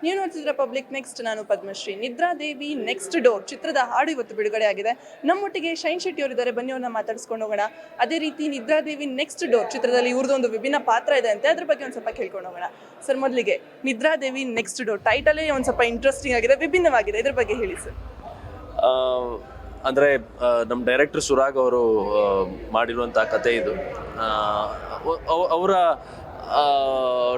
ನೀವು ನೋಡ್ತಿದ್ರ public next. ನಾನು ಪದ್ಮಶ್ರೀ. ನಿದ್ರಾದೇವಿ next door ಚಿತ್ರದ ಹಾಡು ಇವತ್ತು ಬಿಡುಗಡೆ ಆಗಿದೆ. ನಮ್ಮೊಟ್ಟಿಗೆ ಶೈನ್ ಶೆಟ್ಟಿ ಅವರಿದ್ದಾರೆ, ಬನ್ನಿ ಅವ್ರನ್ನ ಮಾತಾಡಿಸ್ಕೊಂಡು ಹೋಗೋಣ. ಅದೇ ರೀತಿ ನಿದ್ರಾದೇವಿ ನೆಕ್ಸ್ಟ್ ಡೋರ್ ಚಿತ್ರದಲ್ಲಿ ಇವ್ರದ್ದೊಂದು ವಿಭಿನ್ನ ಪಾತ್ರ ಇದೆ ಅಂತೆ, ಅದ್ರ ಬಗ್ಗೆ ಒಂದು ಸ್ವಲ್ಪ ಕೇಳ್ಕೊಂಡು ಹೋಗೋಣ. ಸರ್, ಮೊದಲಿಗೆ ನಿದ್ರಾದೇವಿ ನೆಕ್ಸ್ಟ್ ಡೋರ್ ಟೈಟಲೇ ಒಂದು ಸ್ವಲ್ಪ ಇಂಟ್ರೆಸ್ಟಿಂಗ್ ಆಗಿದೆ, ವಿಭಿನ್ನವಾಗಿದೆ, ಇದ್ರ ಬಗ್ಗೆ ಹೇಳಿ ಸರ್. ಅಂದರೆ ನಮ್ಮ ಡೈರೆಕ್ಟರ್ ಸುರಾಗ್ ಅವರು ಮಾಡಿರುವಂಥ ಕತೆ ಇದು. ಅವರ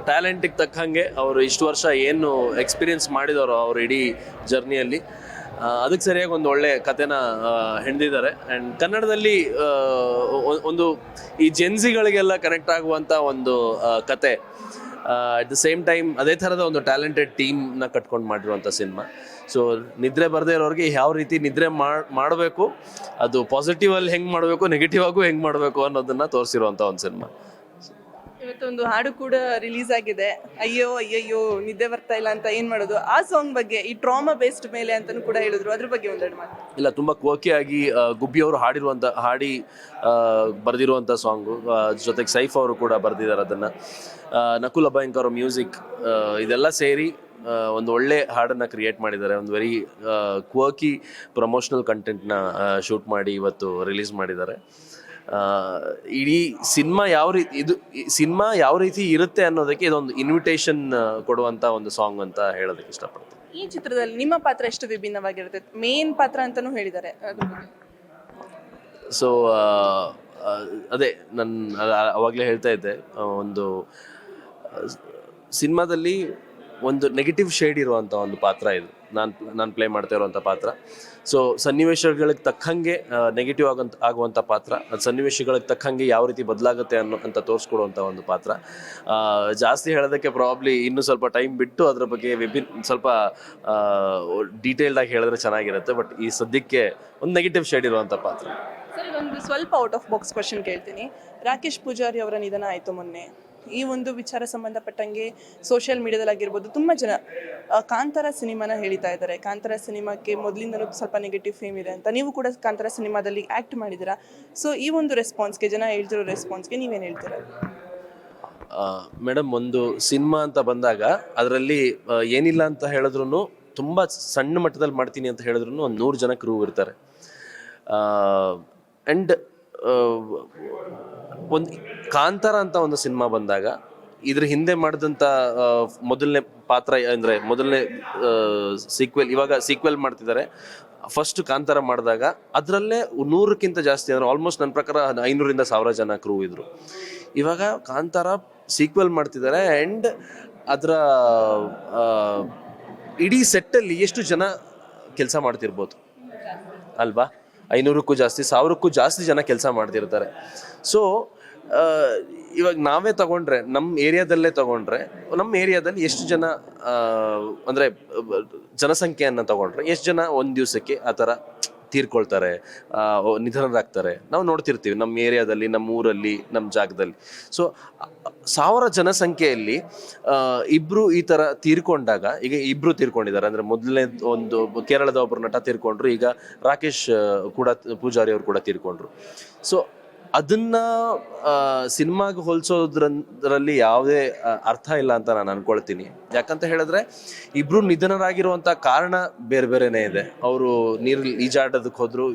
ಟ್ಯಾಲೆಂಟಿಗೆ ತಕ್ಕಂಗೆ ಅವರು ಇಷ್ಟು ವರ್ಷ ಏನು ಎಕ್ಸ್ಪೀರಿಯನ್ಸ್ ಮಾಡಿದವರು ಅವ್ರ ಇಡೀ ಜರ್ನಿಯಲ್ಲಿ, ಅದಕ್ಕೆ ಸರಿಯಾಗಿ ಒಂದು ಒಳ್ಳೆ ಕತೆನ ಹೆಣೆದಿದ್ದಾರೆ. ಆ್ಯಂಡ್ ಕನ್ನಡದಲ್ಲಿ ಒಂದು ಈ ಜೆನ್ಸಿಗಳಿಗೆಲ್ಲ ಕನೆಕ್ಟ್ ಆಗುವಂಥ ಒಂದು ಕತೆ, ಅಟ್ ದ ಸೇಮ್ ಟೈಮ್ ಅದೇ ಥರದ ಒಂದು ಟ್ಯಾಲೆಂಟೆಡ್ ಟೀಮ್ನ ಕಟ್ಕೊಂಡು ಮಾಡಿರುವಂಥ ಸಿನಿಮಾ. ಸೊ ನಿದ್ರೆ ಬರದೇ ಇರೋರಿಗೆ ಯಾವ ರೀತಿ ನಿದ್ರೆ ಮಾಡಬೇಕು, ಅದು ಪಾಸಿಟಿವಲ್ಲಿ ಹೆಂಗೆ ಮಾಡಬೇಕು, ನೆಗೆಟಿವ್ ಆಗು ಹೆಂಗೆ ಮಾಡಬೇಕು ಅನ್ನೋದನ್ನು ತೋರಿಸಿರುವಂಥ ಒಂದು ಸಿನಿಮಾ. ಇವತ್ತೊಂದು ಹಾಡು ಕೂಡ ರಿಲೀಸ್ ಆಗಿದೆ, ಅಯ್ಯೋ ಅಯ್ಯಯ್ಯೋ ನಿದ್ದೆ ಬರ್ತಾ ಇಲ್ಲ ಅಂತ ಏನು ಮಾಡೋದು, ಆ ಸಾಂಗ್ ಬಗ್ಗೆ, ಈ ಟ್ರಾಮಾ ಬೇಸ್ಡ್ ಮೇಲೆ ಅಂತಲೂ ಕೂಡ ಹೇಳಿದ್ರು, ಅದ್ರ ಬಗ್ಗೆ ಒಂದೆರಡು ಮಾತು. ಇಲ್ಲ, ತುಂಬ ಕೋಕಿಯಾಗಿ ಗುಬ್ಬಿ ಅವರು ಹಾಡಿ ಬರೆದಿರುವಂಥ ಸಾಂಗು, ಜೊತೆಗೆ ಸೈಫ್ ಅವರು ಕೂಡ ಬರೆದಿದ್ದಾರೆ ಅದನ್ನು. ನಕುಲ್ ಅಭಯಂಕರ್ ಮ್ಯೂಸಿಕ್, ಇದೆಲ್ಲ ಸೇರಿ ಒಂದು ಒಳ್ಳೆ ಹಾಡನ್ನು ಕ್ರಿಯೇಟ್ ಮಾಡಿದ್ದಾರೆ. ಒಂದು ವೆರಿ ಕ್ವರ್ಕಿ ಪ್ರಮೋಷನಲ್ ಕಂಟೆಂಟ್ನ ಶೂಟ್ ಮಾಡಿ ಇವತ್ತು ರಿಲೀಸ್ ಮಾಡಿದ್ದಾರೆ. ಇಡೀ ಸಿನಿಮಾ ಯಾವ ರೀತಿ ಇರುತ್ತೆ ಅನ್ನೋದಕ್ಕೆ ಇದೊಂದು ಇನ್ವಿಟೇಷನ್ ಕೊಡುವಂಥ ಒಂದು ಸಾಂಗ್ ಅಂತ ಹೇಳೋದಕ್ಕೆ ಇಷ್ಟಪಡ್ತೀನಿ. ಈ ಚಿತ್ರದಲ್ಲಿ ನಿಮ್ಮ ಪಾತ್ರ ಎಷ್ಟು ವಿಭಿನ್ನವಾಗಿರುತ್ತೆ, ಮೇನ್ ಪಾತ್ರ ಅಂತಲೂ ಹೇಳಿದ್ದಾರೆ. ಸೊ ಅದೇ ನಾನು ಅವಾಗಲೇ ಹೇಳ್ತಾ ಇದ್ದೆ, ಒಂದು ಸಿನಿಮಾದಲ್ಲಿ ಒಂದು ನೆಗೆಟಿವ್ ಶೇಡ್ ಇರುವಂಥ ಒಂದು ಪಾತ್ರ ಇದು, ನಾನು ಪ್ಲೇ ಮಾಡ್ತಾ ಇರುವಂಥ ಪಾತ್ರ. ಸೊ ಸನ್ನಿವೇಶಗಳಿಗೆ ತಕ್ಕಂಗೆ ನೆಗೆಟಿವ್ ಆಗುವಂಥ ಪಾತ್ರ, ಅದು ಸನ್ನಿವೇಶಗಳಿಗೆ ತಕ್ಕಂಗೆ ಯಾವ ರೀತಿ ಬದಲಾಗುತ್ತೆ ಅಂತ ತೋರಿಸ್ಕೊಡುವಂಥ ಒಂದು ಪಾತ್ರ. ಜಾಸ್ತಿ ಹೇಳೋದಕ್ಕೆ ಪ್ರಾಬ್ಲಿ ಇನ್ನೂ ಸ್ವಲ್ಪ ಟೈಮ್ ಬಿಟ್ಟು ಅದ್ರ ಬಗ್ಗೆ ಸ್ವಲ್ಪ ಡೀಟೇಲ್ಡಾಗಿ ಹೇಳಿದ್ರೆ ಚೆನ್ನಾಗಿರುತ್ತೆ. ಬಟ್ ಈ ಸದ್ಯಕ್ಕೆ ಒಂದು ನೆಗೆಟಿವ್ ಶೇಡ್ ಇರುವಂಥ ಪಾತ್ರ. ಸರ್, ಇದೊಂದು ಸ್ವಲ್ಪ ಔಟ್ ಆಫ್ ಬಾಕ್ಸ್ ಕ್ವಶನ್ ಕೇಳ್ತೀನಿ. ರಾಕೇಶ್ ಪೂಜಾರಿ ಅವರ ನಿಧನ ಆಯಿತು ಮೊನ್ನೆ. ಈ ಒಂದು ವಿಚಾರ ಸಂಬಂಧಪಟ್ಟಂಗೆ ಸೋಷಿಯಲ್ ಮೀಡಿಯಾದಲ್ಲಿ ಆಗಿರ್ಬೋದು ತುಂಬ ಜನ ಕಾಂತಾರ ಸಿನಿಮಾನ ಹೇಳ್ತಾ ಇದ್ದಾರೆ. ಕಾಂತಾರ ಸಿನಿಮಾಕ್ಕೆ ಮೊದಲಿಂದಲೂ ಸ್ವಲ್ಪ ನೆಗೆಟಿವ್ ಫೇಮ್ ಇದೆ ಅಂತ. ನೀವು ಕೂಡ ಕಾಂತಾರ ಸಿನಿಮಾದಲ್ಲಿ ಆ್ಯಕ್ಟ್ ಮಾಡಿದ್ದೀರಾ. ಸೊ ಈ ಒಂದು ರೆಸ್ಪಾನ್ಸ್ಗೆ, ಜನ ಹೇಳ್ತಿರೋ ರೆಸ್ಪಾನ್ಸ್ಗೆ ನೀವೇನು ಹೇಳ್ತೀರಾ? ಮೇಡಮ್, ಒಂದು ಸಿನಿಮಾ ಅಂತ ಬಂದಾಗ ಅದರಲ್ಲಿ ಏನಿಲ್ಲ ಅಂತ ಹೇಳಿದ್ರು, ತುಂಬ ಸಣ್ಣ ಮಟ್ಟದಲ್ಲಿ ಮಾಡ್ತೀನಿ ಅಂತ ಹೇಳಿದ್ರು ಒಂದು 100 ಜನ ಕ್ರೂ ಇರ್ತಾರೆ. ಆ್ಯಂಡ್ ಒಂದು ಕಾಂತಾರ ಅಂತ ಒಂದು ಸಿನಿಮಾ ಬಂದಾಗ ಇದ್ರ ಹಿಂದೆ ಮಾಡಿದಂಥ ಮೊದಲನೇ ಪಾತ್ರ ಅಂದರೆ ಮೊದಲನೇ ಇವಾಗ ಸೀಕ್ವೆಲ್ ಮಾಡ್ತಿದ್ದಾರೆ. ಫಸ್ಟ್ ಕಾಂತಾರ ಮಾಡಿದಾಗ ಅದರಲ್ಲೇ 100ಕ್ಕಿಂತ ಜಾಸ್ತಿ, ಅಂದರೆ ಆಲ್ಮೋಸ್ಟ್ ನನ್ನ ಪ್ರಕಾರ 500ರಿಂದ 1000 ಜನ ಕ್ರೂ ಇದ್ರು. ಇವಾಗ ಕಾಂತಾರ ಸೀಕ್ವೆಲ್ ಮಾಡ್ತಿದ್ದಾರೆ. ಆ್ಯಂಡ್ ಅದರ ಇಡೀ ಸೆಟ್ಟಲ್ಲಿ ಎಷ್ಟು ಜನ ಕೆಲಸ ಮಾಡ್ತಿರ್ಬೋದು ಅಲ್ವಾ? 500ಕ್ಕೂ ಜಾಸ್ತಿ, 1000ಕ್ಕೂ ಜಾಸ್ತಿ ಜನ ಕೆಲಸ ಮಾಡ್ತಿರ್ತಾರೆ. ಸೊ ಇವಾಗ ನಾವೇ ತಗೊಂಡ್ರೆ, ನಮ್ಮ ಏರಿಯಾದಲ್ಲೇ ತಗೊಂಡ್ರೆ, ನಮ್ಮ ಏರಿಯಾದಲ್ಲಿ ಎಷ್ಟು ಜನ ಅಂದರೆ ಜನಸಂಖ್ಯೆಯನ್ನು ತಗೊಂಡ್ರೆ ಎಷ್ಟು ಜನ ಒಂದು ದಿವಸಕ್ಕೆ ಆ ಥರ ತೀರ್ಕೊಳ್ತಾರೆ, ನಿಧನರಾಗ್ತಾರೆ, ನಾವು ನೋಡ್ತಿರ್ತೀವಿ ನಮ್ಮ ಏರಿಯಾದಲ್ಲಿ, ನಮ್ಮ ಊರಲ್ಲಿ, ನಮ್ಮ ಜಾಗದಲ್ಲಿ. ಸೊ 1000 ಜನಸಂಖ್ಯೆಯಲ್ಲಿ ಇಬ್ಬರು ಈ ಥರ ತೀರ್ಕೊಂಡಾಗ, ಈಗ ಇಬ್ಬರು ತೀರ್ಕೊಂಡಿದ್ದಾರೆ. ಅಂದರೆ ಮೊದಲನೇ ಒಂದು ಕೇರಳದ ಒಬ್ಬರು ನಟ ತೀರ್ಕೊಂಡ್ರು, ಈಗ ರಾಕೇಶ್ ಕೂಡ ಪೂಜಾರಿ ಅವರು ಕೂಡ ತೀರ್ಕೊಂಡ್ರು. ಸೊ ಅದನ್ನ ಸಿನಿಮಾಗೆ ಹೋಲಿಸೋದ್ರಲ್ಲಿ ಯಾವುದೇ ಅರ್ಥ ಇಲ್ಲ ಅಂತ ನಾನು ಅನ್ಕೊಳ್ತೀನಿ. ಯಾಕಂತ ಹೇಳಿದ್ರೆ ಇಬ್ರು ನಿಧನರಾಗಿರುವಂಥ ಕಾರಣ ಬೇರೆ ಬೇರೆನೇ ಇದೆ. ಅವರು ನೀರಲ್ಲಿ ಈಜಾಡೋದಕ್ಕೆ ಹೋದ್ರು,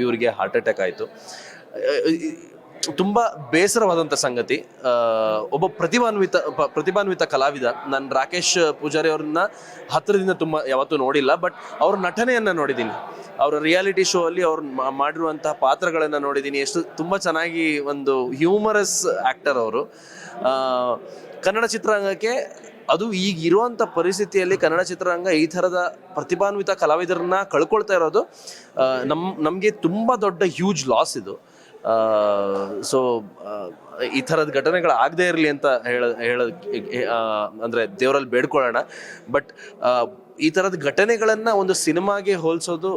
ಇವರಿಗೆ ಹಾರ್ಟ್ ಅಟ್ಯಾಕ್ ಆಯಿತು. ತುಂಬ ಬೇಸರವಾದಂಥ ಸಂಗತಿ. ಒಬ್ಬ ಪ್ರತಿಭಾನ್ವಿತ ಕಲಾವಿದ. ನಾನು ರಾಕೇಶ್ ಪೂಜಾರಿ ಅವ್ರನ್ನ ಹತ್ತಿರದಿಂದ ಯಾವತ್ತೂ ನೋಡಿಲ್ಲ, ಬಟ್ ಅವ್ರ ನಟನೆಯನ್ನು ನೋಡಿದ್ದೀನಿ. ಅವರ ರಿಯಾಲಿಟಿ ಶೋ ಅಲ್ಲಿ ಅವ್ರು ಮಾಡಿರುವಂತಹ ಪಾತ್ರಗಳನ್ನು ನೋಡಿದ್ದೀನಿ. ತುಂಬ ಚೆನ್ನಾಗಿ ಒಂದು ಹ್ಯೂಮರಸ್ ಆ್ಯಕ್ಟರ್ ಅವರು. ಕನ್ನಡ ಚಿತ್ರರಂಗಕ್ಕೆ, ಅದು ಈಗ ಇರುವಂಥ ಪರಿಸ್ಥಿತಿಯಲ್ಲಿ ಕನ್ನಡ ಚಿತ್ರರಂಗ ಈ ಥರದ ಪ್ರತಿಭಾನ್ವಿತ ಕಲಾವಿದರನ್ನ ಕಳ್ಕೊಳ್ತಾ ಇರೋದು ನಮಗೆ ತುಂಬ ದೊಡ್ಡ ಹ್ಯೂಜ್ ಲಾಸ್ ಇದು. ಸೊ ಈ ಥರದ ಘಟನೆಗಳಾಗದೇ ಇರಲಿ ಅಂತ ಅಂದರೆ ದೇವರಲ್ಲಿ ಬೇಡ್ಕೊಳ್ಳೋಣ. ಬಟ್ ಈ ಥರದ ಘಟನೆಗಳನ್ನು ಒಂದು ಸಿನಿಮಾಗೆ ಹೋಲಿಸೋದು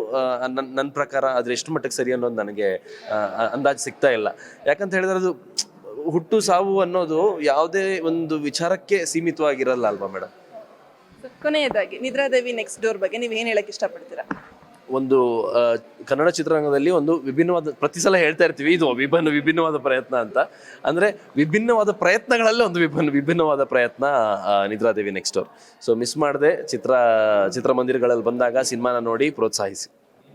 ನನ್ನ ಪ್ರಕಾರ ಅದ್ರ ಎಷ್ಟು ಮಟ್ಟಿಗೆ ಸರಿ ಅನ್ನೋದು ನನಗೆ ಅಂದಾಜು ಸಿಗ್ತಾ ಇಲ್ಲ. ಯಾಕಂತ ಹೇಳಿದ್ರೆ ಅದು ಹುಟ್ಟು ಸಾವು ಅನ್ನೋದು ಯಾವುದೇ ಒಂದು ವಿಚಾರಕ್ಕೆ ಸೀಮಿತವಾಗಿರಲ್ಲ ಅಲ್ವಾ ಮೇಡಮ್? ಕೊನೆಯದಾಗಿ ನಿದ್ರಾದೇವಿ ನೆಕ್ಸ್ಟ್ ಡೋರ್ ಬಗ್ಗೆ ನೀವು ಏನು ಹೇಳಕ್ಕೆ ಇಷ್ಟಪಡ್ತೀರಾ? ಒಂದು ಕನ್ನಡ ಚಿತ್ರರಂಗದಲ್ಲಿ ಒಂದು ವಿಭಿನ್ನವಾದ, ಪ್ರತಿ ಸಲ ಹೇಳ್ತಾ ಇರ್ತೀವಿ ಇದು ವಿಭಿನ್ನವಾದ ಪ್ರಯತ್ನ ಅಂತ. ಅಂದರೆ ವಿಭಿನ್ನವಾದ ಪ್ರಯತ್ನಗಳಲ್ಲೇ ಒಂದು ವಿಭಿನ್ನವಾದ ಪ್ರಯತ್ನ Nidradevi next door. So miss ಮಾಡದೆ ಚಿತ್ರಮಂದಿರಗಳಲ್ಲಿ ಬಂದಾಗ ಸಿನಿಮಾನ ನೋಡಿ ಪ್ರೋತ್ಸಾಹಿಸಿ.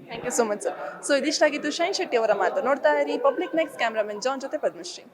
Thank you so much sir. So ಇದಿಷ್ಟಾಗಿತ್ತು ಶೈನ್ ಶೆಟ್ಟಿ ಅವರ ಮಾತು. ನೋಡ್ತಾ ಇರಿ ಪಬ್ಲಿಕ್ ನೆಕ್ಸ್ಟ್. ಕ್ಯಾಮ್ರಾಮನ್ ಜಾನ್ ಜೊತೆ ಪದ್ಮಶ್ರೀ.